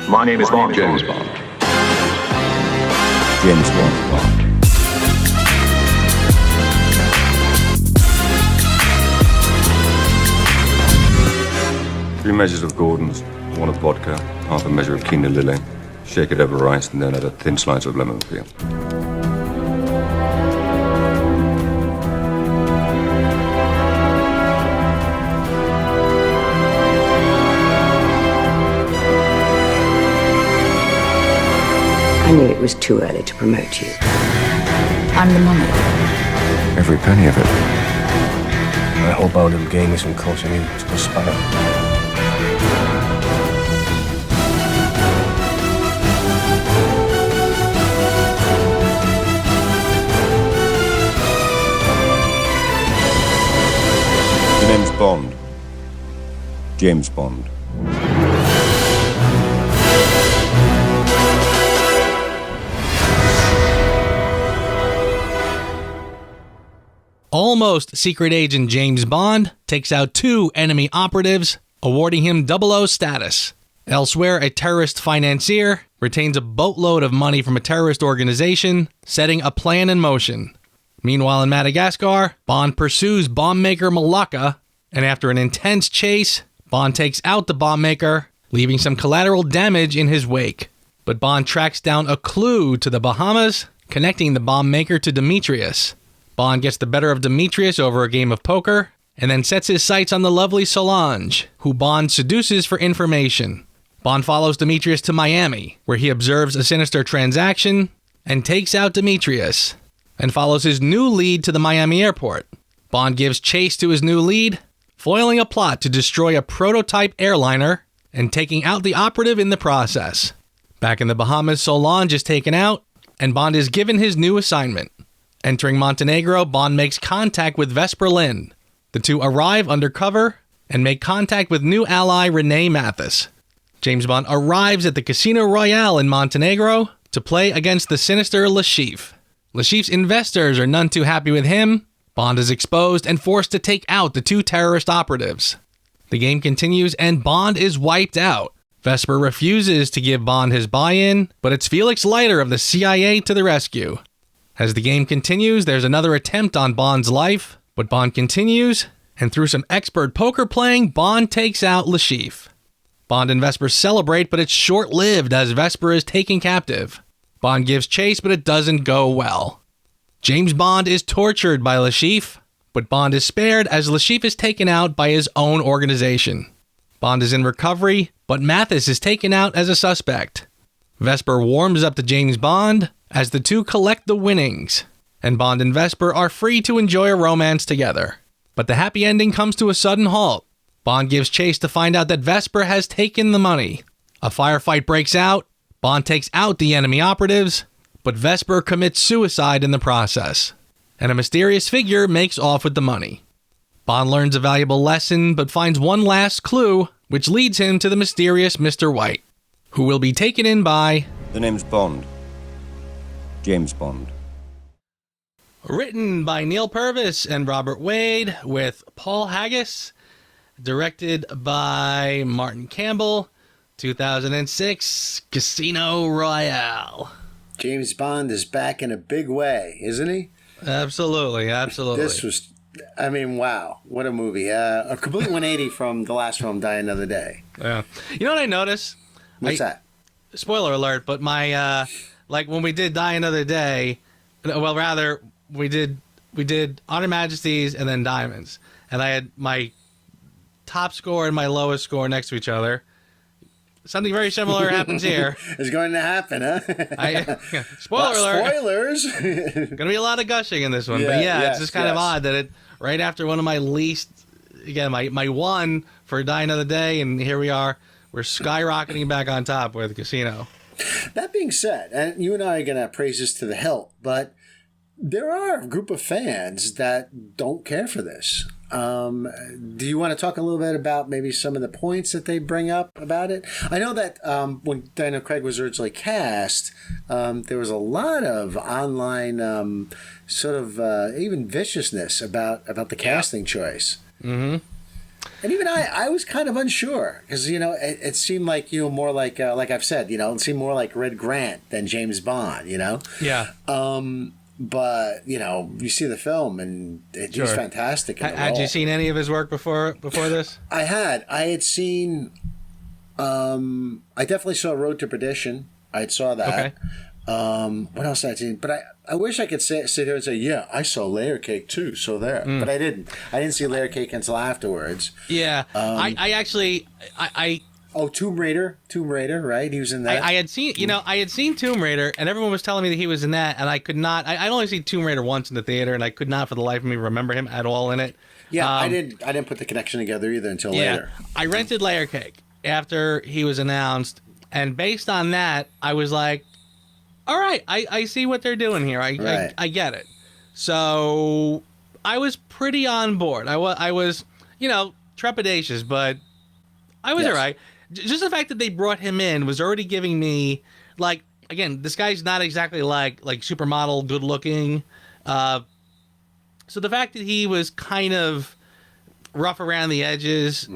My name is Bond. James Bond. James Bond. Three measures of Gordon's, one of vodka, half a measure of quinoa lily. Shake it over rice and then add a thin slice of lemon peel. I knew it was too early to promote you. I'm the money. Every penny of it. I hope our little game isn't causing you to perspire. The name's Bond. James Bond. Almost secret agent James Bond takes out 2 enemy operatives, awarding him 00 status. Elsewhere, a terrorist financier retains a boatload of money from a terrorist organization, setting a plan in motion. Meanwhile, in Madagascar, Bond pursues bomb maker Malacca, and after an intense chase, Bond takes out the bomb maker, leaving some collateral damage in his wake. But Bond tracks down a clue to the Bahamas, connecting the bomb maker to Demetrius. Bond gets the better of Demetrius over a game of poker, and then sets his sights on the lovely Solange, who Bond seduces for information. Bond follows Demetrius to Miami, where he observes a sinister transaction, and takes out Demetrius, and follows his new lead to the Miami airport. Bond gives chase to his new lead, foiling a plot to destroy a prototype airliner, and taking out the operative in the process. Back in the Bahamas, Solange is taken out, and Bond is given his new assignment. Entering Montenegro, Bond makes contact with Vesper Lynd. The two arrive undercover and make contact with new ally Renee Mathis. James Bond arrives at the Casino Royale in Montenegro to play against the sinister Le Chiffre. Le Chiffre's investors are none too happy with him. Bond is exposed and forced to take out the 2 terrorist operatives. The game continues and Bond is wiped out. Vesper refuses to give Bond his buy-in, but it's Felix Leiter of the CIA to the rescue. As the game continues, there's another attempt on Bond's life, but Bond continues, and through some expert poker playing, Bond takes out Le Chiffre. Bond and Vesper celebrate, but it's short-lived as Vesper is taken captive. Bond gives chase, but it doesn't go well. James Bond is tortured by Le Chiffre, but Bond is spared as Le Chiffre is taken out by his own organization. Bond is in recovery, but Mathis is taken out as a suspect. Vesper warms up to James Bond as the 2 collect the winnings, and Bond and Vesper are free to enjoy a romance together. But the happy ending comes to a sudden halt. Bond gives chase to find out that Vesper has taken the money. A firefight breaks out, Bond takes out the enemy operatives, but Vesper commits suicide in the process, and a mysterious figure makes off with the money. Bond learns a valuable lesson, but finds one last clue, which leads him to the mysterious Mr. White, who will be taken in by... The name's Bond. James Bond. Written by Neil Purvis and Robert Wade, with Paul Haggis. Directed by Martin Campbell. 2006, Casino Royale. James Bond is back in a big way, isn't he? Absolutely. This was, I mean, wow. What a movie. A complete 180 from the last film, Die Another Day. Yeah. You know what I noticed? What's that? Spoiler alert, but my... like when we did Die Another Day, well, rather, we did Honor Majesties and then Diamonds. And I had my top score and my lowest score next to each other. Something very similar happens here. It's going to happen, huh? Spoiler alert. Spoilers. Going to be a lot of gushing in this one. Yeah, but yeah, yes, it's just kind of odd that it, right after one of my least, again, my one for Die Another Day, and here we are, we're skyrocketing back on top with Casino. That being said, and you and I are going to praise this to the hilt, but there are a group of fans that don't care for this. Do you want to talk a little bit about maybe some of the points that they bring up about it? I know that when Daniel Craig was originally cast, there was a lot of online sort of even viciousness about the casting choice. Mm-hmm. And even I was kind of unsure because it seemed like more like I've said, it seemed more like Red Grant than James Bond, Yeah. But you see the film and he's fantastic. Had you seen any of his work before this? I had seen. I definitely saw Road to Perdition. I saw that. Okay. What else had I seen? But I wish I could sit here and say, yeah, I saw Layer Cake too. So there, but I didn't. I didn't see Layer Cake until afterwards. Yeah. I actually. Oh, Tomb Raider, right? He was in that. I had seen, I had seen Tomb Raider, and everyone was telling me that he was in that, and I could not. I'd only seen Tomb Raider once in the theater, and I could not, for the life of me, remember him at all in it. Yeah, I didn't put the connection together either until later. I rented Layer Cake after he was announced, and based on that, I was like, all right, I see what they're doing here. I get it. So I was pretty on board. I was, trepidatious, but I was all right. Just the fact that they brought him in was already giving me, like, again, this guy's not exactly like supermodel good looking. So the fact that he was kind of rough around the edges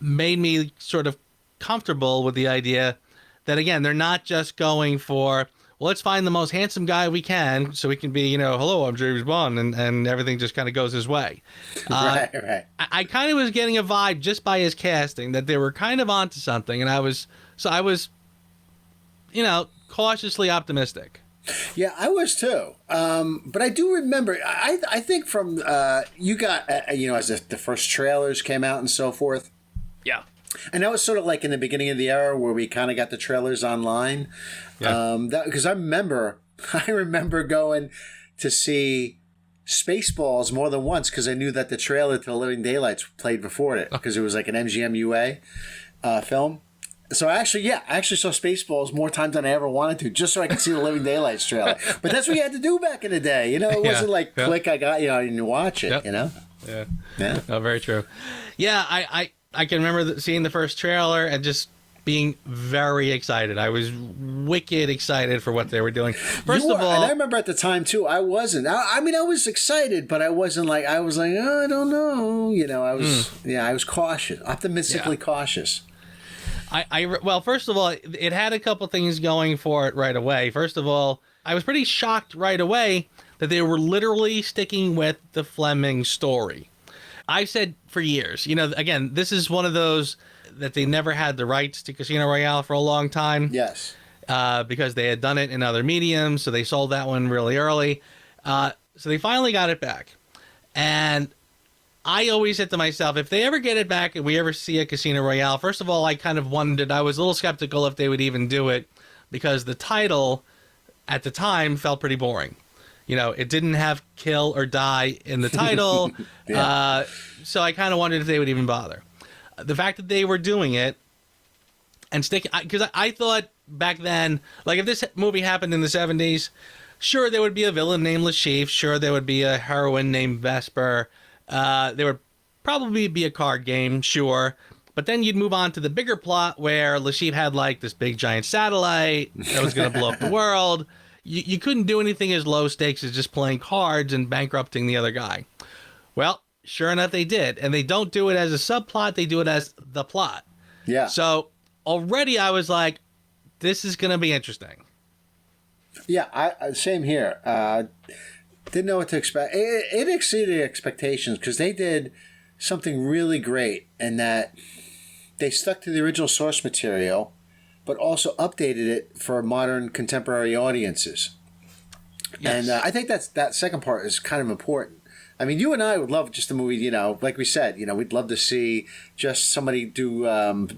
made me sort of comfortable with the idea that, again, they're not just going for, well, let's find the most handsome guy we can so we can be, hello, I'm James Bond, and everything just kind of goes his way. Right. I kind of was getting a vibe just by his casting that they were kind of onto something, and I was cautiously optimistic. Yeah, I was too. But I do remember, I think from, you got, as the first trailers came out and so forth. Yeah. And that was sort of like in the beginning of the era where we kind of got the trailers online. Yeah. Because I remember going to see Spaceballs more than once because I knew that the trailer to Living Daylights played before it because it was like an MGM UA film. So I actually saw Spaceballs more times than I ever wanted to, just so I could see the Living Daylights trailer. But that's what you had to do back in the day. It wasn't like click, I got, and you watch it, Yeah. Yeah. Oh, very true. Yeah, I can remember seeing the first trailer and just being very excited. I was wicked excited for what they were doing. First of all, and I remember at the time too, I wasn't. I mean, I was excited, but I wasn't like, I was like, oh, I don't know. I was cautious, optimistically cautious. Well, first of all, it had a couple things going for it right away. First of all, I was pretty shocked right away that they were literally sticking with the Fleming story. I've said for years, again, this is one of those that they never had the rights to Casino Royale for a long time. Yes. Because they had done it in other mediums, so they sold that one really early. So they finally got it back. And I always said to myself, if they ever get it back and we ever see a Casino Royale, first of all, I kind of wondered, I was a little skeptical if they would even do it because the title at the time felt pretty boring. It didn't have kill or die in the title. So I kind of wondered if they would even bother. The fact that they were doing it and sticking, because I thought back then, like if this movie happened in the 70s, sure, there would be a villain named Le Chiffre. Sure, there would be a heroine named Vesper. There would probably be a card game, sure. But then you'd move on to the bigger plot where Le Chiffre had like this big giant satellite that was going to blow up the world. You couldn't do anything as low stakes as just playing cards and bankrupting the other guy. Well, sure enough, they did. And they don't do it as a subplot. They do it as the plot. Yeah. So already I was like, this is going to be interesting. Yeah, same here. Didn't know what to expect. It exceeded expectations because they did something really great in that they stuck to the original source material, but also updated it for modern contemporary audiences. Yes. And I think that second part is kind of important. I mean, you and I would love just a movie, like we said, we'd love to see just somebody do like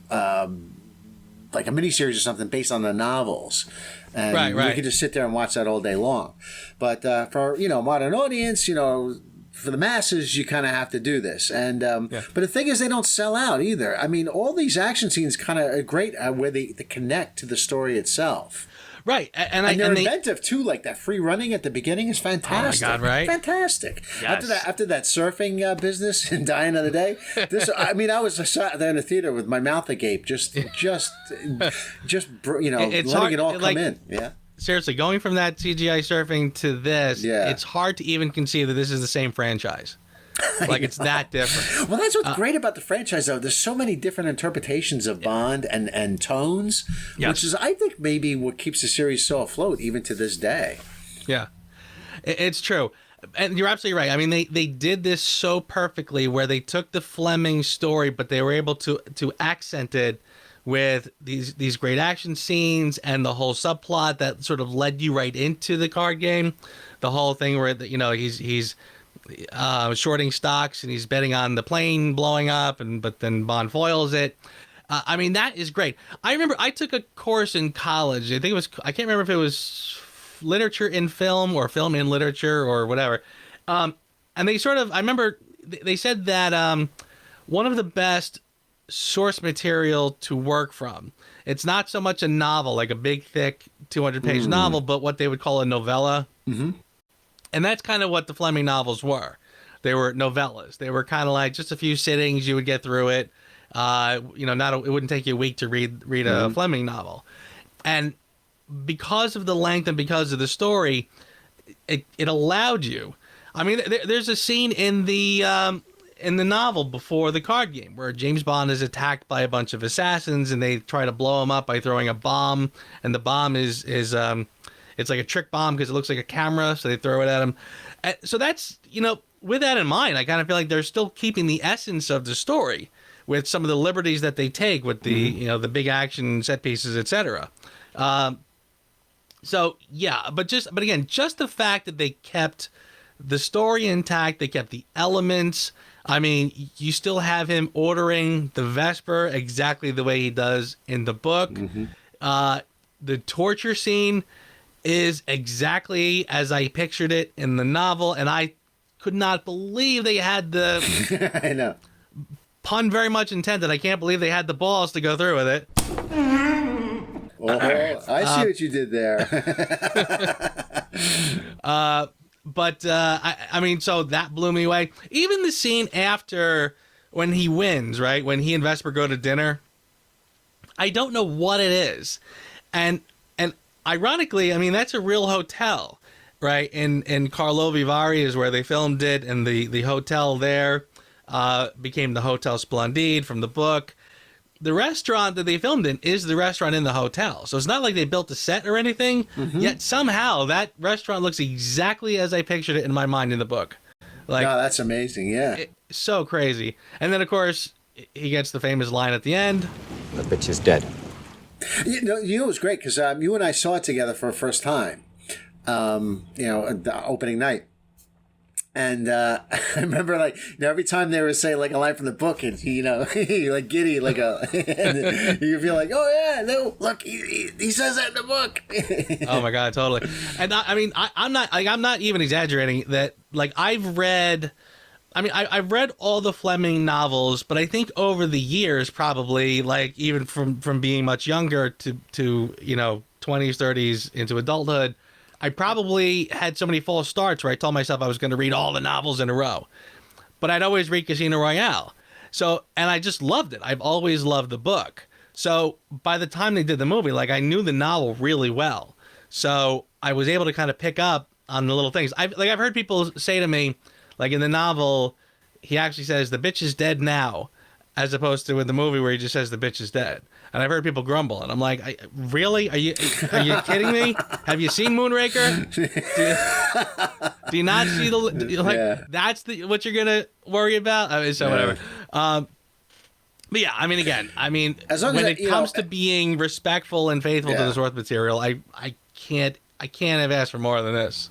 a miniseries or something based on the novels. And we could just sit there and watch that all day long. But for, modern audience, for the masses, you kind of have to do this. And but the thing is, they don't sell out either. I mean, all these action scenes kind of are great where they connect to the story itself. Right. And they're inventive, too. Like that free running at the beginning is fantastic. Oh, my God, right? Fantastic. Yes. After that surfing business in Die Another Day, I was sat there in the theater with my mouth agape, just letting it all come in. Yeah. Seriously, going from that CGI surfing to this, it's hard to even conceive that this is the same franchise. Like, it's that different. Well, that's what's great about the franchise, though. There's so many different interpretations of Bond and tones, which is, I think, maybe what keeps the series so afloat even to this day. Yeah, it's true. And you're absolutely right. I mean, they did this so perfectly where they took the Fleming story, but they were able to accent it with these great action scenes and the whole subplot that sort of led you right into the card game. The whole thing where, you know, he's shorting stocks and he's betting on the plane blowing up, but then Bond foils it. I mean, that is great. I remember I took a course in college. I think it was, I can't remember if it was literature in film or film in literature or whatever. And they sort of, I remember they said that one of the best source material to work from, it's not so much a novel, like a big, thick 200-page novel, but what they would call a novella. Mm-hmm. And that's kind of what the Fleming novels were. They were novellas. They were kind of like just a few sittings, you would get through it. You know, it wouldn't take you a week to read a Fleming novel. And because of the length and because of the story, it allowed you. I mean, there's a scene in the novel before the card game where James Bond is attacked by a bunch of assassins and they try to blow him up by throwing a bomb, and the bomb is it's like a trick bomb because it looks like a camera, so they throw it at him. So that's, you know, with that in mind, I kind of feel like they're still keeping the essence of the story with some of the liberties that they take with the you know, the big action set pieces, etc. So yeah, but again, just the fact that they kept the story intact, they kept the elements. I mean, you still have him ordering the Vesper exactly the way he does in the book. Mm-hmm. The torture scene is exactly as I pictured it in the novel, and I could not believe they had the I know. Pun very much intended. I can't believe they had the balls to go through with it. Oh, I see what you did there. But I mean, so that blew me away. Even the scene after when he wins, right? When he and Vesper go to dinner, I don't know what it is. And ironically, I mean, that's a real hotel, right? In Karlovy Vary is where they filmed it, and the hotel there became the Hotel Splendide from the book. The restaurant that they filmed in is the restaurant in the hotel. So it's not like they built a set or anything, yet somehow that restaurant looks exactly as I pictured it in my mind in the book. Like, no, that's amazing, yeah. So crazy. And then, of course, he gets the famous line at the end. The bitch is dead. You know, it was great because you and I saw it together for the first time, you know, the opening night. And I remember, like, you know, every time they would say, like, a line from the book, and, you know, like, giddy, like and you feel like, oh, yeah, no, look, he says that in the book. Oh, my God, totally. And, I mean, I'm not even exaggerating that, like, I've read all the Fleming novels, but I think over the years, probably, like, even from being much younger to you know, 20s, 30s into adulthood, I probably had so many false starts where I told myself I was going to read all the novels in a row. But I'd always read Casino Royale. So, and I just loved it. I've always loved the book. So by the time they did the movie, like, I knew the novel really well. So I was able to kind of pick up on the little things. I've heard people say to me, like, in the novel, he actually says, the bitch is dead now, as opposed to in the movie where he just says the bitch is dead. And I've heard people grumble, and I'm like, really? Are you kidding me? Have you seen Moonraker? Do you not see that's what you're gonna worry about? I mean, so whatever. But yeah, I mean, again, when it comes to being respectful and faithful to the source material, I can't have asked for more than this.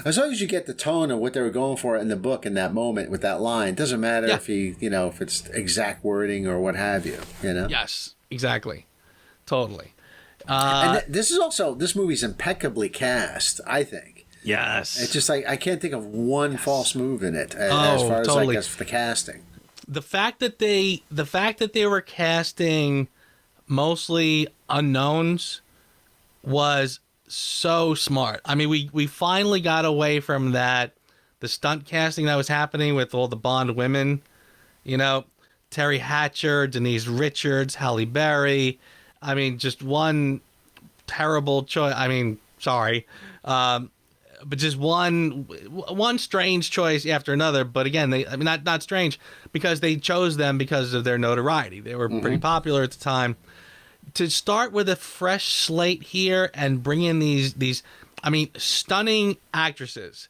As long as you get the tone of what they were going for in the book in that moment with that line, it doesn't matter if if it's exact wording or what have you, you know? Yes, exactly. Totally. And this movie's impeccably cast, I think. Yes. It's just like, I can't think of one false move in it as far as like as the casting. The fact that they were casting mostly unknowns was so smart. I mean, we finally got away from the stunt casting that was happening with all the Bond women, you know, Terry Hatcher, Denise Richards, Halle Berry. I mean, just one terrible choice. I mean, sorry. but just one strange choice after another. But again, not strange, because they chose them because of their notoriety. They were pretty popular at the time. To start with a fresh slate here and bring in these stunning actresses,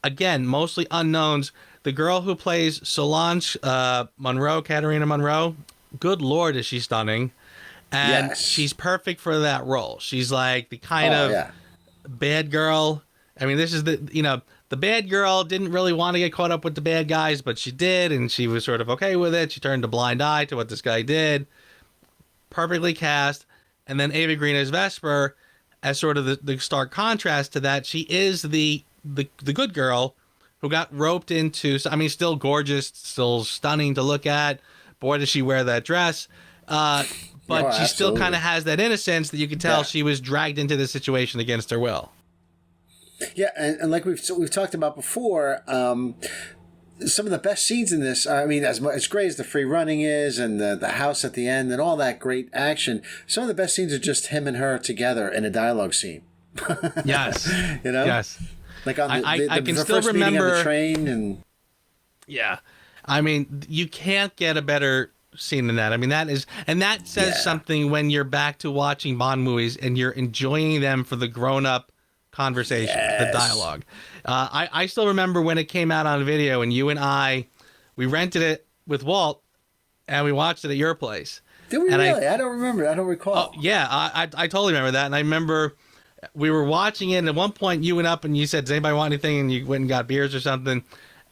again, mostly unknowns. The girl who plays Solange Monroe, Katarina Monroe, good Lord, is she stunning. And she's perfect for that role. She's like the kind of bad girl. I mean, this is the bad girl didn't really want to get caught up with the bad guys, but she did, and she was sort of okay with it. She turned a blind eye to what this guy did. Perfectly cast. And then Ava Green as Vesper, as sort of the stark contrast to that. She is the good girl who got roped into, still gorgeous, still stunning to look at. Boy, does she wear that dress. But she still kind of has that innocence that you can tell she was dragged into this situation against her will. Yeah, and like we've talked about before, some of the best scenes in this, as great as the free running is and the house at the end and all that great action, some of the best scenes are just him and her together in a dialogue scene. Yes. Yes. Like on I can the still first meeting remember on the train and... Yeah. You can't get a better scene than that. That says something when you're back to watching Bond movies and you're enjoying them for the grown-up conversation, the dialogue. I still remember when it came out on video, and you and we rented it with Walt, and we watched it at your place. Did we really? I don't remember. I don't recall. Oh, yeah, I totally remember that, and I remember we were watching it, and at one point you went up and you said, "Does anybody want anything?" And you went and got beers or something,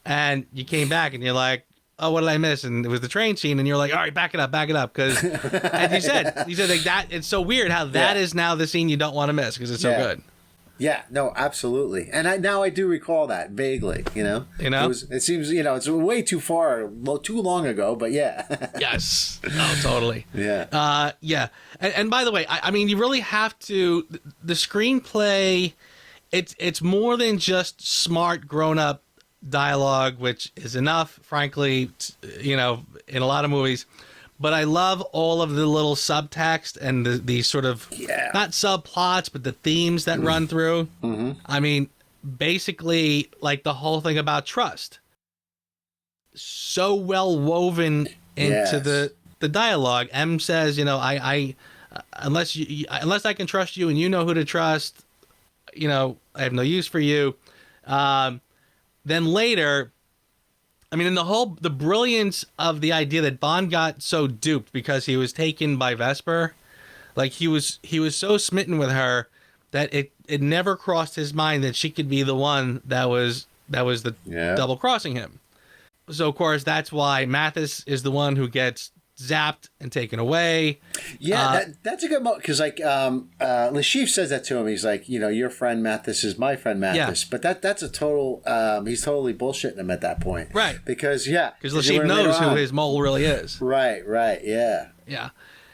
and you came back and you're like, "Oh, what did I miss?" And it was the train scene, and you're like, "All right, back it up," because, and you said like that. It's so weird how that is now the scene you don't want to miss because it's so good. Yeah, no, absolutely, and I do recall that vaguely. It seems it's way too long ago, but yeah. Yes, oh, totally. Yeah, yeah, and by the way, you really have to the screenplay. It's more than just smart grown up dialogue, which is enough, frankly, in a lot of movies. But I love all of the little subtext and the sort of not subplots, but the themes that run through. Basically, like the whole thing about trust, so well woven into the dialogue. M says, I unless I can trust you and you know who to trust, I have no use for you. Then later, in the brilliance of the idea that Bond got so duped because he was taken by Vesper, like he was so smitten with her that it never crossed his mind that she could be the one that was double crossing him. So of course that's why Mathis is the one who gets zapped and taken away. Yeah, that's a good moment because Lashif says that to him. He's like, your friend Mathis is my friend Mathis, but that's a total. He's totally bullshitting him at that point, right? Because Lashif knows who his mole really is. Right, yeah,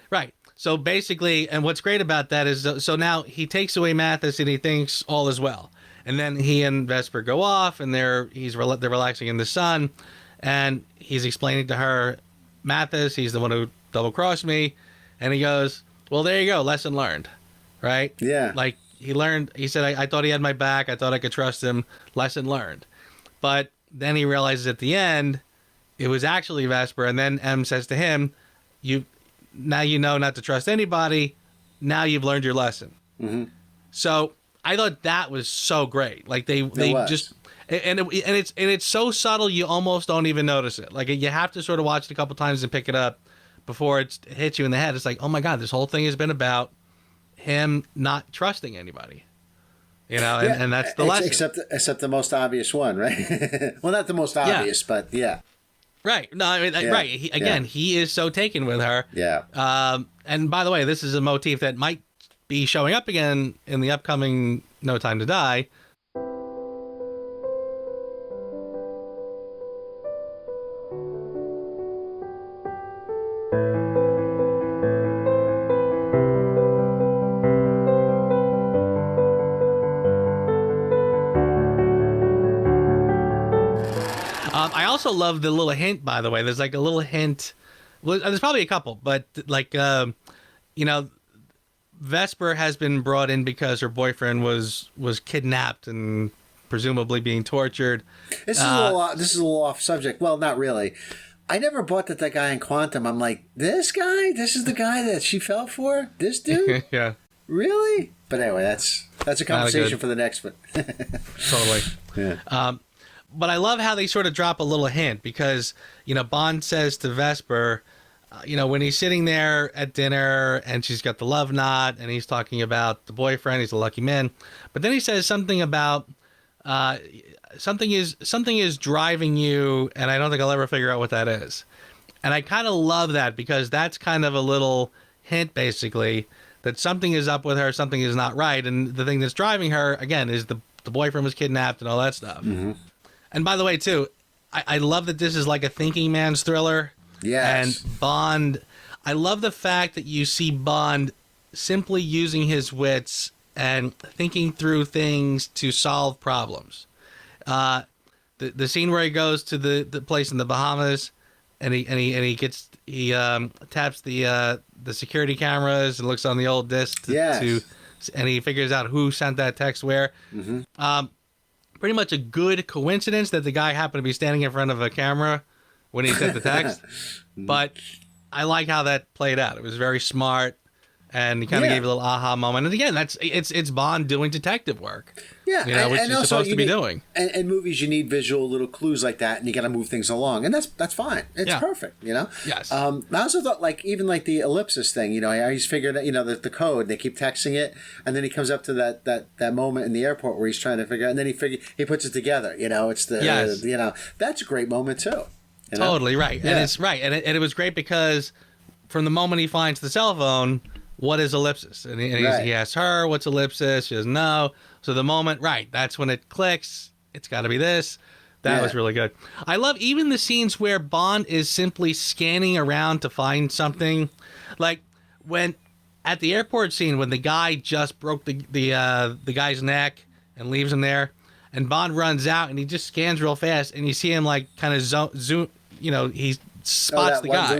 right. So basically, and what's great about that is, so now he takes away Mathis and he thinks all is well, and then he and Vesper go off and they're relaxing in the sun, and he's explaining to her, Mathis, he's the one who double-crossed me. And he goes, well, there you go, lesson learned. Right? Yeah. Like, he said, I thought he had my back. I thought I could trust him. Lesson learned. But then he realizes at the end, it was actually Vesper. And then M says to him, now you know not to trust anybody. Now you've learned your lesson. Mm-hmm. So I thought that was so great. Like, they just... And it's so subtle you almost don't even notice it. Like, you have to sort of watch it a couple times and pick it up before it hits you in the head. It's like, oh my God, this whole thing has been about him not trusting anybody. And that's the lesson. Except the most obvious one, right? Well, not the most obvious, but yeah. Right. No, right. He is so taken with her. Yeah. And by the way, this is a motif that might be showing up again in the upcoming No Time to Die. I also love the little hint, by the way. There's like a little hint. Well, there's probably a couple, but like, Vesper has been brought in because her boyfriend was kidnapped and presumably being tortured. This is a little off subject. Well, not really. I never bought that guy in Quantum. I'm like, this guy? This is the guy that she fell for? This dude? Yeah. Really? But anyway, that's a conversation for the next one. Totally. Yeah. But I love how they sort of drop a little hint because, Bond says to Vesper, when he's sitting there at dinner and she's got the love knot and he's talking about the boyfriend, he's a lucky man. But then he says something about something is driving you, and I don't think I'll ever figure out what that is. And I kind of love that because that's kind of a little hint, basically, that something is up with her, something is not right. And the thing that's driving her, again, is the boyfriend was kidnapped and all that stuff. Mm-hmm. And by the way, too, I love that this is like a thinking man's thriller. Yes. And Bond, I love the fact that you see Bond simply using his wits and thinking through things to solve problems. The scene where he goes to the place in the Bahamas and he taps the security cameras and looks on the old disc and he figures out who sent that text where. Mm-hmm. Pretty much a good coincidence that the guy happened to be standing in front of a camera when he sent the text. But I like how that played out. It was very smart, and he kind of gave a little aha moment. And again, it's Bond doing detective work. Yeah, which he's supposed to be doing. And movies, you need visual little clues like that, and you got to move things along, and that's fine. It's perfect, Yes. I also thought, even the ellipsis thing, he's figured out, the code. They keep texting it, and then he comes up to that moment in the airport where he's trying to figure out, and then he puts it together. It's that's a great moment too. Totally right, and it's right, and it was great because from the moment he finds the cell phone, what is ellipsis? And he asks her, what's ellipsis? She doesn't know. So the moment, that's when it clicks. It's got to be this. That was really good. I love even the scenes where Bond is simply scanning around to find something. Like when at the airport scene when the guy just broke the guy's neck and leaves him there, and Bond runs out and he just scans real fast, and you see him kind of zoom. He spots the guy.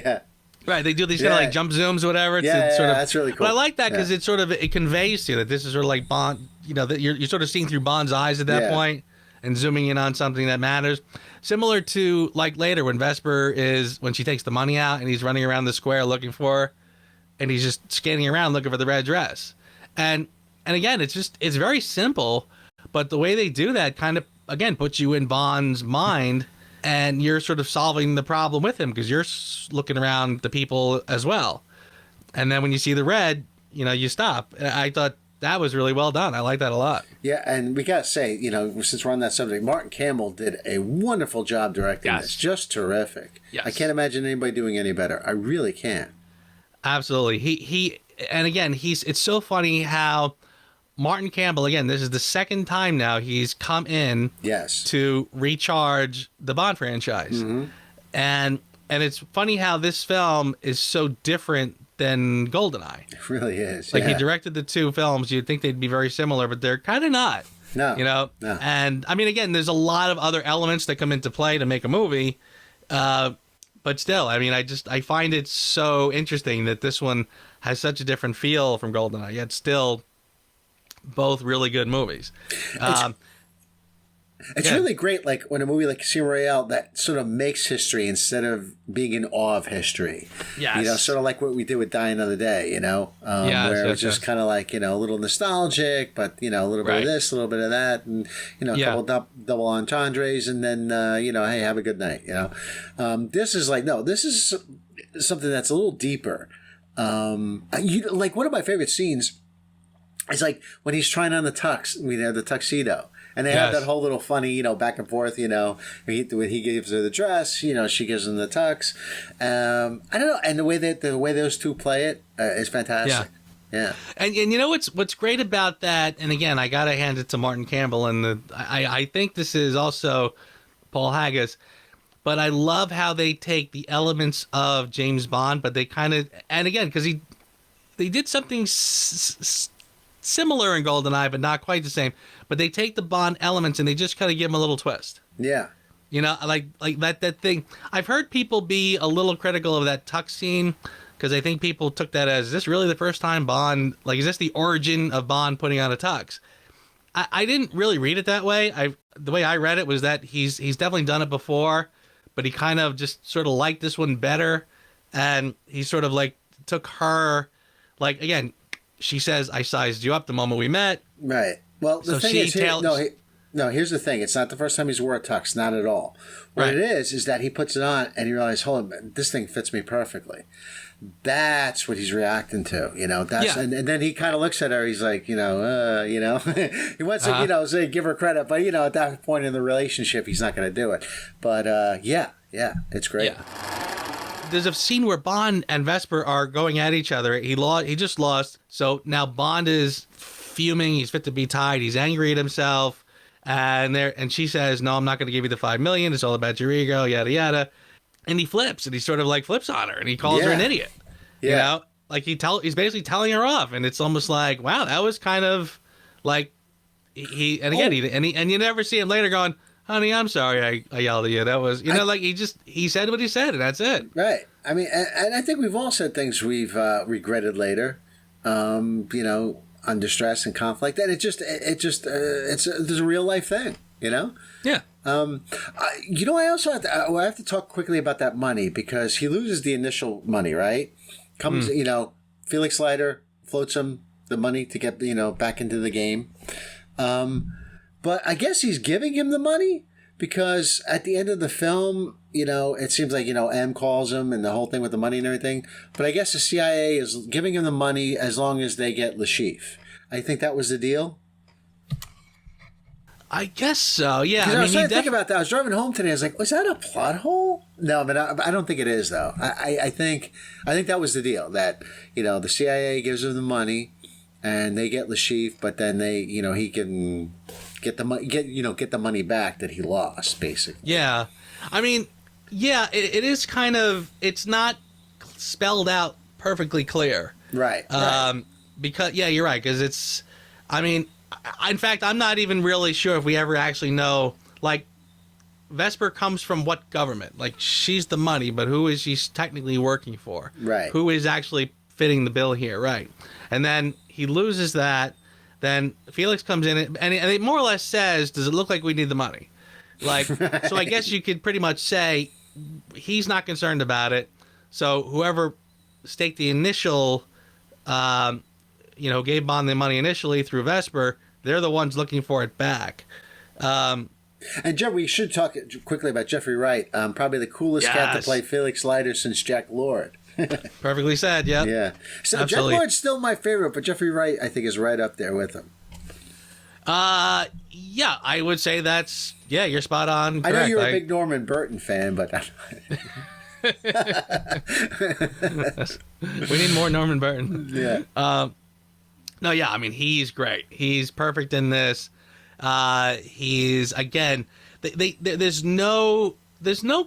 Yeah. Right, they do these kind of jump zooms or whatever. That's really cool. But I like that because it conveys to you that this is sort of like Bond. That you're sort of seeing through Bond's eyes at that point and zooming in on something that matters. Similar to later when when she takes the money out and he's running around the square looking for her, and he's just scanning around looking for the red dress. And again, it's very simple, but the way they do that kind of again puts you in Bond's mind. And you're sort of solving the problem with him because you're looking around the people as well. And then when you see the red, you stop. I thought that was really well done. I like that a lot. Yeah, and we got to say, since we're on that subject, Martin Campbell did a wonderful job directing this. Just terrific. Yes. I can't imagine anybody doing any better. I really can't. Absolutely. He and again, it's so funny how Martin Campbell, again, this is the second time now he's come in to recharge the Bond franchise. Mm-hmm. And it's funny how this film is so different than GoldenEye. It really is. He directed the two films. You'd think they'd be very similar, but they're kind of not. No. No. And I mean, again, there's a lot of other elements that come into play to make a movie. But still, I mean, I find it so interesting that this one has such a different feel from GoldenEye, yet still both really good movies. It's really great, when a movie like Casio Royale that sort of makes history instead of being in awe of history. Yes. Sort of like what we did with Die Another Day, where it was just kind of a little nostalgic, but, a little bit of this, a little bit of that, and, a couple double entendres, and then, hey, have a good night, This is this is something that's a little deeper. One of my favorite scenes is when he's trying on the the tuxedo. And they have that whole little funny, back and forth, when he gives her the dress, she gives him the tux. I don't know. And the way those two play it is fantastic. Yeah. And what's great about that, and again, I got to hand it to Martin Campbell, and I think this is also Paul Haggis, but I love how they take the elements of James Bond, but they kind of, and again, because they did something similar in GoldenEye, but not quite the same. But they take the Bond elements and they just kind of give them a little twist. Yeah. Like that thing. I've heard people be a little critical of that tux scene, because I think people took that as, is this really the first time Bond, like, is this the origin of Bond putting on a tux? I didn't really read it that way. The way I read it was that he's definitely done it before, but he kind of just sort of liked this one better, and he sort of like took her, like, again, she says, I sized you up the moment we met. Right. Well, the thing is, no, here's the thing. It's not the first time he's wore a tux. Not at all. What it is that he puts it on and he realizes, hold on, this thing fits me perfectly. That's what he's reacting to, and then he kind of looks at her. He's like, he wants to, say, give her credit, but at that point in the relationship, he's not going to do it. But yeah, it's great. Yeah. There's a scene where Bond and Vesper are going at each other. He just lost, so now Bond is fuming. He's fit to be tied. He's angry at himself, and she says, "No, I'm not going to give you the $5 million. It's all about your ego, yada yada." And he flips, and he sort of like flips on her, and he calls her an idiot. Yeah. Like he's basically telling her off, and it's almost like, wow, that was kind of like he. And again, and you never see him later going, "Honey, I'm sorry, I yelled at you." That was, like he said what he said, and that's it. Right. I mean, and I think we've all said things we've regretted later. Under stress and conflict, and it's a real life thing, Yeah. I also have to talk quickly about that money, because he loses the initial money, right? Comes, Felix Leiter floats him the money to get, back into the game. But I guess he's giving him the money, because at the end of the film, it seems like, M calls him and the whole thing with the money and everything. But I guess the CIA is giving him the money as long as they get Lashif. I think that was the deal. I guess so, yeah. I was trying to think about that. I was driving home today. I was like, was that a plot hole? No, but I don't think it is, though. I think that was the deal, that, the CIA gives him the money and they get Lashif, but then they, he can get the money, get the money back that he lost, basically. Yeah. I mean, yeah, it is kind of, it's not spelled out perfectly clear. Right. Because, yeah, you're right, because it's, I mean, in fact, I'm not even really sure if we ever actually know, like, Vesper comes from what government? Like, she's the money, but who is she technically working for? Right. Who is actually fitting the bill here, right? And then he loses that, then Felix comes in, and it more or less says, does it look like we need the money? Like, right. So I guess you could pretty much say he's not concerned about it, so whoever staked the initial... gave Bond the money initially through Vesper, they're the ones looking for it back. And Jeff, we should talk quickly about Jeffrey Wright. Probably the coolest cat to play Felix Leiter since Jack Lord. Perfectly said, yeah. Yeah. So Jack Lord's still my favorite, but Jeffrey Wright, I think, is right up there with him. Yeah, I would say you're spot on. Correct. I know you're a big Norman Burton fan, but... We need more Norman Burton. Yeah. No, yeah, I mean, he's great. He's perfect in this. He's, again, there's no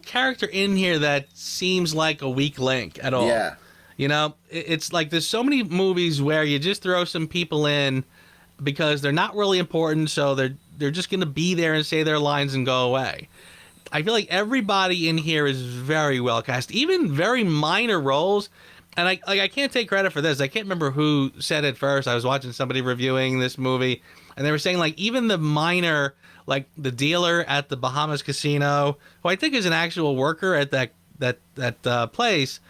character in here that seems like a weak link at all. Yeah. It's like there's so many movies where you just throw some people in because they're not really important, so they're just going to be there and say their lines and go away. I feel like everybody in here is very well cast, even very minor roles. And I can't take credit for this. I can't remember who said it first. I was watching somebody reviewing this movie, and they were saying, like, even the minor, like the dealer at the Bahamas casino, who I think is an actual worker at that place,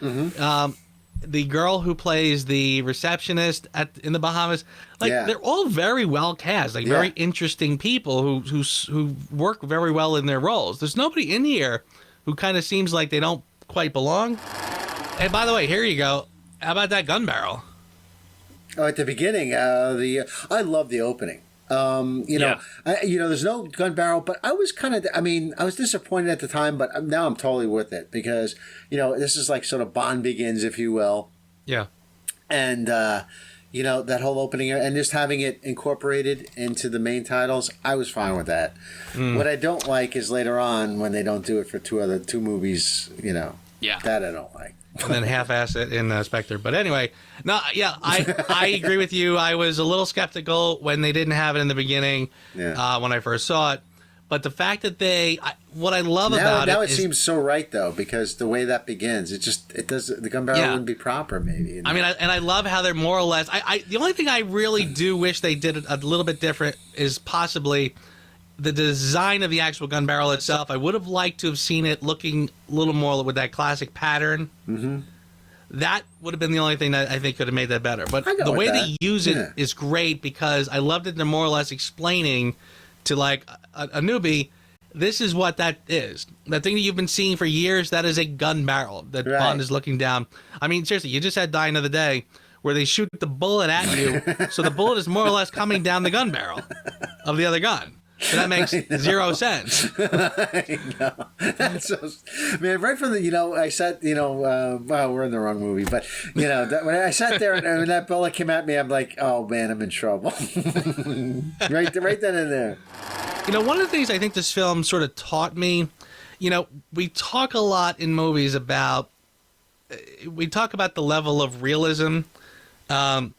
the girl who plays the receptionist in the Bahamas, they're all very well cast, like very interesting people who work very well in their roles. There's nobody in here who kind of seems like they don't quite belong. Hey, by the way, here you go. How about that gun barrel? Oh, at the beginning, I love the opening. There's no gun barrel, but I was I was disappointed at the time, but now I'm totally with it because, this is like sort of Bond begins, if you will. Yeah. And, that whole opening and just having it incorporated into the main titles, I was fine with that. What I don't like is later on when they don't do it for two movies, that I don't like. And then half-ass it in Spectre. But anyway, no, yeah, I agree with you. I was a little skeptical when they didn't have it in the beginning when I first saw it. But the fact that what I love about now it is, seems so right though, because the way that begins, it does the gun barrel wouldn't be proper maybe. I mean, I love how they're more or less. The only thing I really do wish they did a little bit different is possibly the design of the actual gun barrel itself. I would have liked to have seen it looking a little more with that classic pattern. Mm-hmm. That would have been the only thing that I think could have made that better. But the way they use it is great, because I love that they're more or less explaining to like a newbie, this is what that is. That thing that you've been seeing for years, that is a gun barrel that Bond is looking down. I mean, seriously, you just had Die Another Day, where they shoot the bullet at you, so the bullet is more or less coming down the gun barrel of the other gun. So that makes zero sense. I know. That's so, man, right from the, I sat, wow, we're in the wrong movie, but, when I sat there and when that bullet came at me, I'm like, oh, man, I'm in trouble. right then and there. One of the things I think this film sort of taught me, we talk a lot in movies about, we talk about the level of realism. Like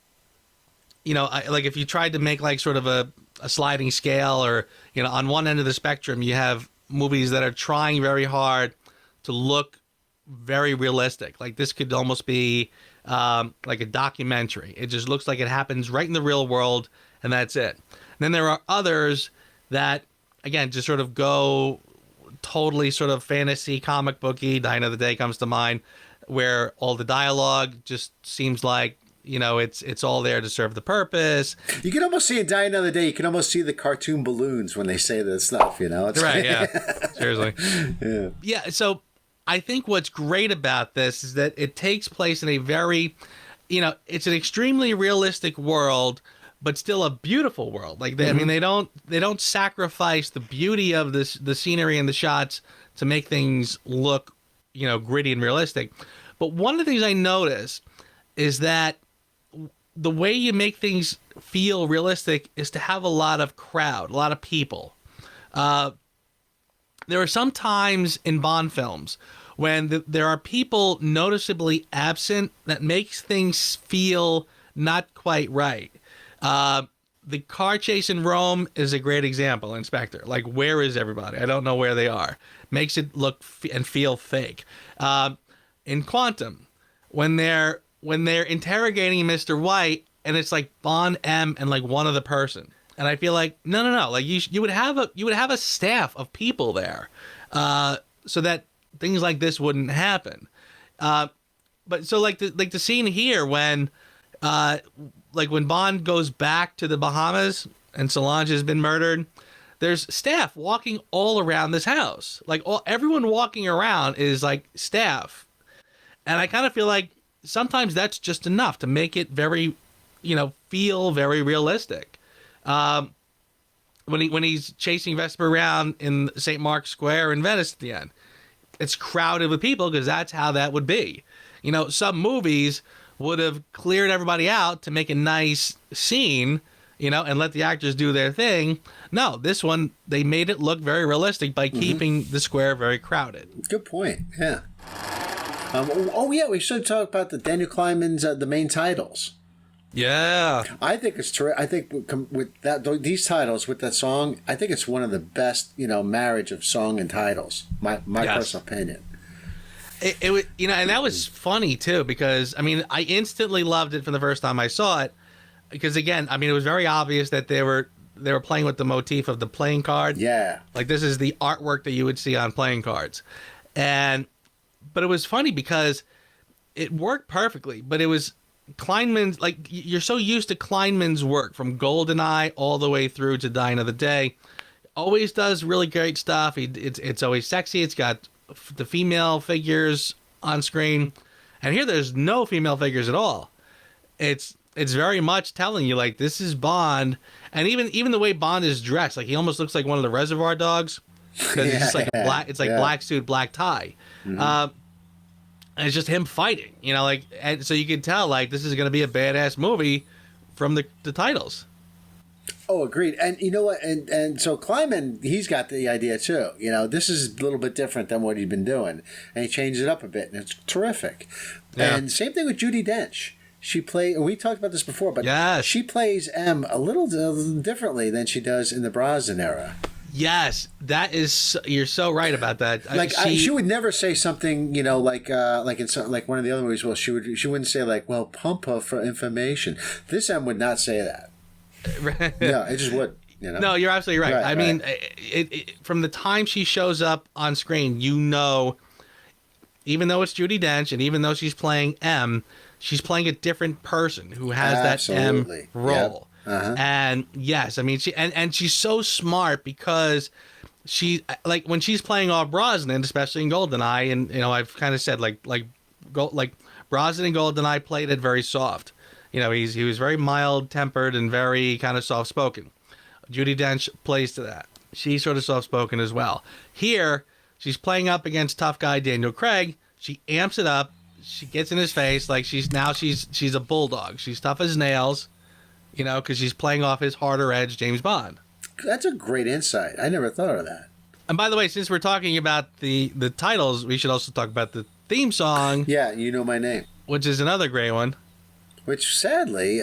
if you tried to make like sort of a sliding scale, or, on one end of the spectrum, you have movies that are trying very hard to look very realistic. Like this could almost be like a documentary. It just looks like it happens right in the real world, and that's it. And then there are others that, again, just sort of go totally sort of fantasy, comic booky. Die Another Day comes to mind, where all the dialogue just seems like, it's all there to serve the purpose. You can almost see in Die Another Day, you can almost see the cartoon balloons when they say this stuff, It's right, yeah. Seriously. Yeah, so I think what's great about this is that it takes place in a very, it's an extremely realistic world, but still a beautiful world. Like I mean, they don't sacrifice the beauty of the scenery and the shots to make things look, gritty and realistic. But one of the things I noticed is that the way you make things feel realistic is to have a lot of crowd, a lot of people. There are some times in Bond films when there are people noticeably absent that makes things feel not quite right. The car chase in Rome is a great example, Inspector. Like, where is everybody? I don't know where they are. Makes it look and feel fake. In Quantum, when they're interrogating Mr. White, and it's like Bond, M, and like one other person, and I feel like no, like you would have a staff of people there, so that things like this wouldn't happen. But so like the scene here when. Like when Bond goes back to the Bahamas and Solange has been murdered, there's staff walking all around this house. Like everyone walking around is like staff. And I kind of feel like sometimes that's just enough to make it very, feel very realistic. When he's chasing Vesper around in St. Mark's Square in Venice at the end, it's crowded with people because that's how that would be. Some movies would have cleared everybody out to make a nice scene, and let the actors do their thing. No, this one, they made it look very realistic by keeping the square very crowded. Good point, yeah. We should talk about the Daniel Kleinman's, the main titles. Yeah. I think it's terrific. I think with these titles, with that song, I think it's one of the best, marriage of song and titles. My personal opinion. It was, and that was funny too, because I mean, I instantly loved it from the first time I saw it, because again, I mean, it was very obvious that they were playing with the motif of the playing card. Yeah, like this is the artwork that you would see on playing cards, but it was funny because it worked perfectly. But it was Kleinman's, like you're so used to Kleinman's work from GoldenEye all the way through to Die Another Day. Always does really great stuff. It's always sexy. It's got the female figures on screen, and here there's no female figures at all. It's very much telling you like this is Bond, and even the way Bond is dressed, like he almost looks like one of the Reservoir Dogs, because it's just like black suit, black tie, and it's just him fighting, and so you can tell like this is going to be a badass movie from the titles. Oh, agreed. And you know what? And so Kleinman, he's got the idea too. This is a little bit different than what he'd been doing, and he changed it up a bit, and it's terrific. Yeah. And same thing with Judi Dench. She and we talked about this before, but she plays M a little differently than she does in the Brosnan era. Yes, that is. You're so right about that. Like she would never say something, like in like one of the other movies. Well, she wouldn't say like, "Well, pump her for information." This M would not say that. No, it just would. No, you're absolutely right. I mean, from the time she shows up on screen, even though it's Judi Dench and even though she's playing M, she's playing a different person who has that M role. Yep. Uh-huh. And yes, I mean, she's so smart because she, like, when she's playing off Brosnan, especially in GoldenEye, and I've kind of said like Brosnan and GoldenEye played it very soft. He was very mild tempered and very kind of soft spoken. Judi Dench plays to that. She's sort of soft spoken as well. Here, she's playing up against tough guy Daniel Craig. She amps it up. She gets in his face like she's a bulldog. She's tough as nails. Because she's playing off his harder edge James Bond. That's a great insight. I never thought of that. And by the way, since we're talking about the titles, we should also talk about the theme song. Yeah, You Know My Name. Which is another great one. Which, sadly,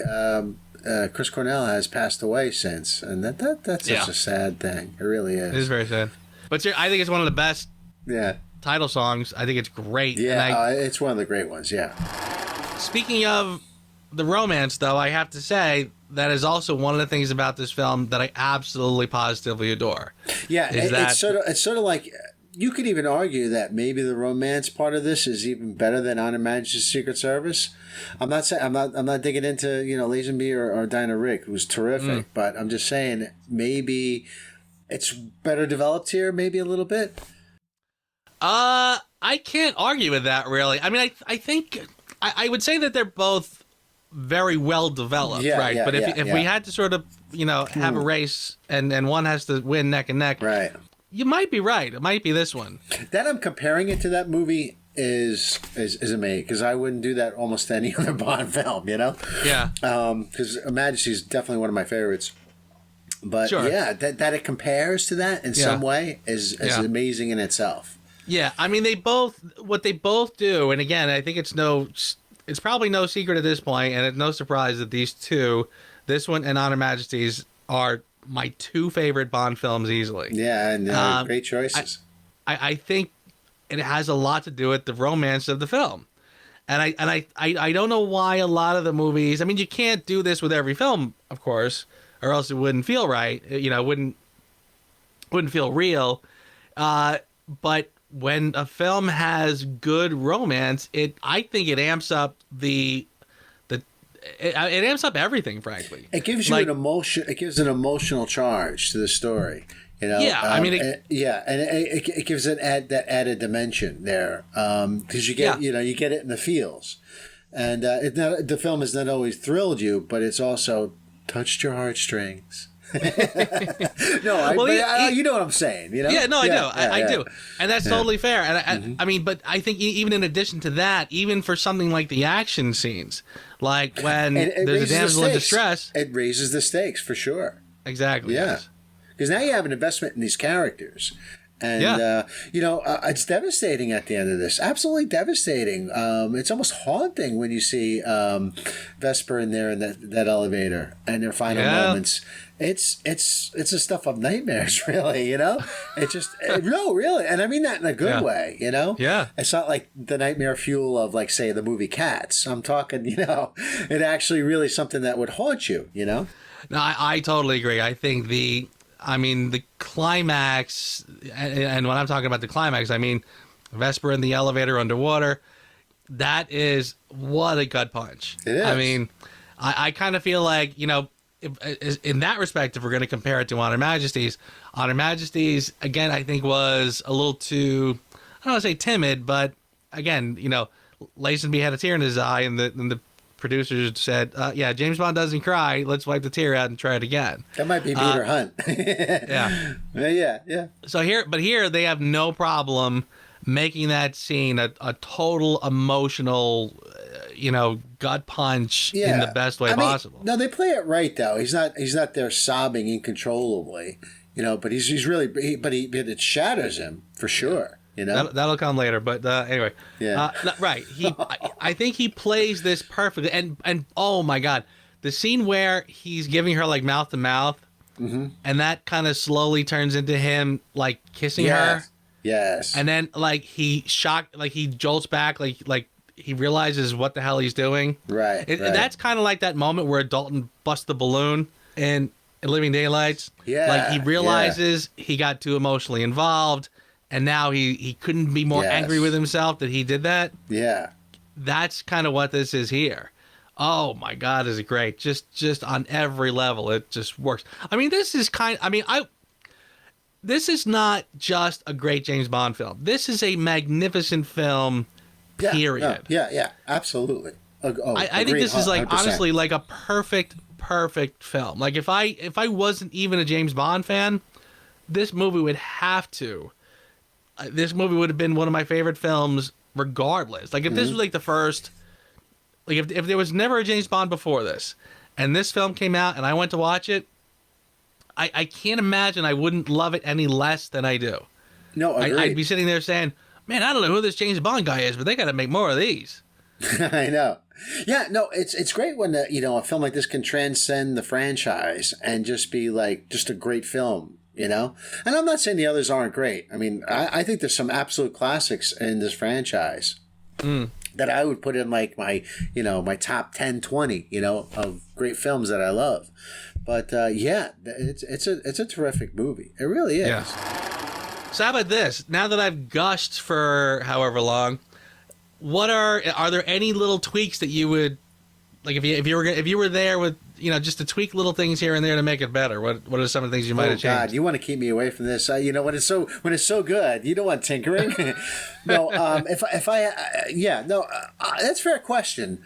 Chris Cornell has passed away since. And that's such a sad thing. It really is. It is very sad. But I think it's one of the best title songs. I think it's great. Yeah, it's one of the great ones, yeah. Speaking of the romance, though, I have to say that is also one of the things about this film that I absolutely positively adore. Yeah, it's sort of like, you could even argue that maybe the romance part of this is even better than On Her Majesty's Secret Service. I'm not saying I'm not digging into Lazenby or Dinah Rigg, who's terrific, but I'm just saying maybe it's better developed here, maybe a little bit. I can't argue with that, really. I mean, I think I would say that they're both very well developed, right? But if we had to sort of, have a race and one has to win neck and neck, right? You might be right. It might be this one. That I'm comparing it to that movie is amazing, because I wouldn't do that almost any other Bond film, Yeah. Because Majesty is definitely one of my favorites. But sure. That it compares to that in some way is amazing in itself. Yeah, I mean, what they both do, and again, I think it's probably no secret at this point, and it's no surprise that these two, this one and On Her Majesty's, are my two favorite Bond films easily. Yeah, and great choices. I think it has a lot to do with the romance of the film. And I don't know why a lot of the movies, I mean, you can't do this with every film, of course, or else it wouldn't feel right. It wouldn't feel real. But when a film has good romance, I think it amps up it amps up everything, frankly. It gives you an emotion. It gives an emotional charge to the story. Yeah, I mean, it gives it that added dimension there, because you get you get it in the feels, and the film has not always thrilled you, but it's also touched your heartstrings. No, you know what I'm saying, Yeah, no, I do, and that's totally fair. And I mean, but I think even in addition to that, even for something like the action scenes, like when there's a damsel in distress, it raises the stakes for sure. Exactly. Yeah, yes. Because now you have an investment in these characters. And, it's devastating at the end of this. Absolutely devastating. It's almost haunting when you see Vesper in there in that elevator and their final moments. It's the stuff of nightmares, really, It just, no, really. And I mean that in a good way, Yeah. It's not like the nightmare fuel of, like, say, the movie Cats. I'm talking, it actually really something that would haunt you, No, I totally agree. I think the climax, and when I'm talking about the climax, I mean Vesper in the elevator underwater. That is what a gut punch. It is. I mean, I kind of feel like, if, in that respect, if we're going to compare it to On Her Majesty's, again, I think was a little too, I don't want to say timid, but again, Lazenby had a tear in his eye, and the producers said, James Bond doesn't cry. Let's wipe the tear out and try it again. That might be Peter Hunt. Yeah. So here they have no problem making that scene a total emotional, gut punch in the best way possible. No, they play it right though. He's not there sobbing uncontrollably, but he's really, but it shatters him for sure. That'll come later, but anyway, right. I think he plays this perfectly, and oh my god, the scene where he's giving her like mouth to mouth, and that kind of slowly turns into him like kissing her. Yes. And then like he jolts back, like he realizes what the hell he's doing. Right. And that's kind of like that moment where Dalton busts the balloon in Living Daylights. Yeah. Like he realizes he got too emotionally involved, and now he couldn't be more angry with himself that he did that. Yeah. That's kind of what this is here. Oh my God, is it great? Just on every level, it just works. I mean, this is this is not just a great James Bond film. This is a magnificent film. Period. Yeah, absolutely. I think this is like 100%. honestly like a perfect film. Like if I wasn't even a James Bond fan, this movie would have to. This movie would have been one of my favorite films, regardless. Like if this was like the first, like if there was never a James Bond before this, and this film came out and I went to watch it, I can't imagine I wouldn't love it any less than I do. No, agreed. I'd be sitting there saying, man, I don't know who this James Bond guy is, but they got to make more of these. I know. Yeah, no, it's great when a film like this can transcend the franchise and just be like just a great film, And I'm not saying the others aren't great. I mean, I think there's some absolute classics in this franchise that I would put in like my my top 10, 20, of great films that I love. But it's a terrific movie. It really is. Yeah. So how about this? Now that I've gushed for however long, are there any little tweaks that you would like if you were there with just to tweak little things here and there to make it better? What are some of the things you might have changed? God, you want to keep me away from this? When it's so good, you don't want tinkering. No, that's a fair question.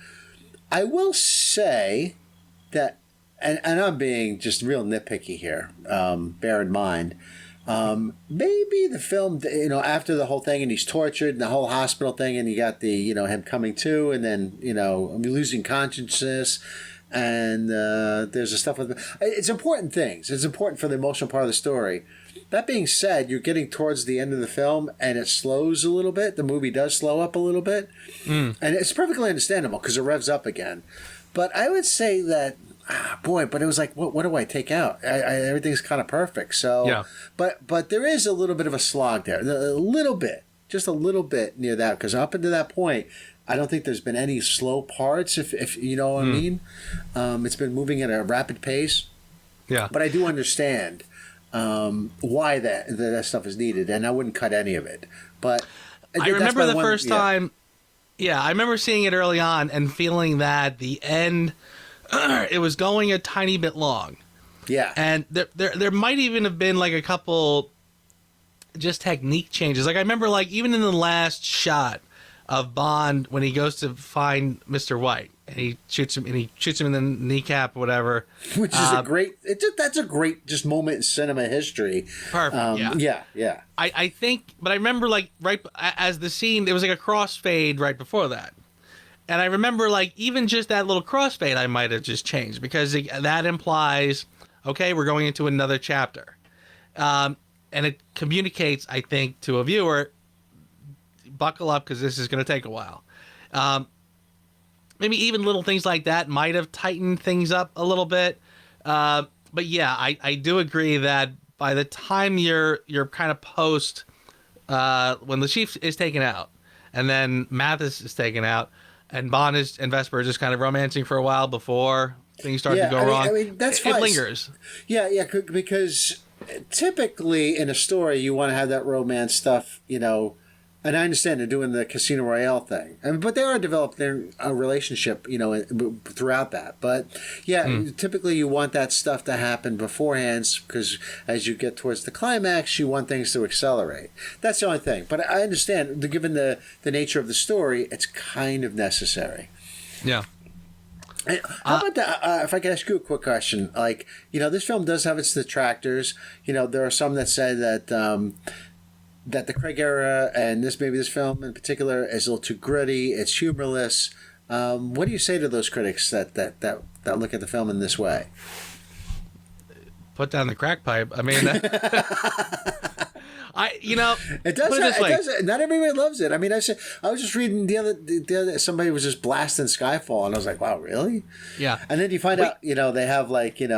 I will say that, and I'm being just real nitpicky here. Bear in mind. Maybe the film, after the whole thing and he's tortured and the whole hospital thing and you got the, him coming to and then, losing consciousness and there's the stuff with, it's important things. It's important for the emotional part of the story. That being said, you're getting towards the end of the film and it slows a little bit. The movie does slow up a little bit. And it's perfectly understandable because it revs up again. But I would say that, but it was like, what do I take out? Everything's kind of perfect. So, yeah. But there is a little bit of a slog there, just a little bit near that, because up until that point, I don't think there's been any slow parts. If you know what I mean, it's been moving at a rapid pace. Yeah. But I do understand why that stuff is needed, and I wouldn't cut any of it. But I remember the first time. Yeah, I remember seeing it early on and feeling that the end. It was going a tiny bit long. Yeah. And there might even have been like a couple just technique changes. Like I remember like even in the last shot of Bond when he goes to find Mr. White and he shoots him in the kneecap or whatever. Which is that's a great just moment in cinema history. Perfect. Yeah. I think, but I remember like right as the scene, there was like a crossfade right before that. And I remember, like, even just that little crossfade I might have just changed because that implies, okay, we're going into another chapter. And it communicates, I think, to a viewer, buckle up because this is going to take a while. Maybe even little things like that might have tightened things up a little bit. But yeah, I do agree that by the time you're kind of post, when the chief is taken out and then Mathis is taken out, and Bond and Vesper are just kind of romancing for a while before things start to go wrong. I mean, that's fine. It lingers. Yeah, because typically in a story you want to have that romance stuff, and I understand they're doing the Casino Royale thing, but they are developing a relationship, throughout that. But yeah, typically you want that stuff to happen beforehand because as you get towards the climax, you want things to accelerate. That's the only thing. But I understand, given the nature of the story, it's kind of necessary. Yeah. How about that? If I could ask you a quick question, like this film does have its detractors. There are some that say that. That the Craig era and this film in particular is a little too gritty. It's humorless. What do you say to those critics that look at the film in this way? Put down the crack pipe. I mean, It does. put it this way. It does. Not everybody loves it. I mean, I was just reading the other somebody was just blasting Skyfall, and I was like, wow, really? Yeah. And then you find out, they have like, like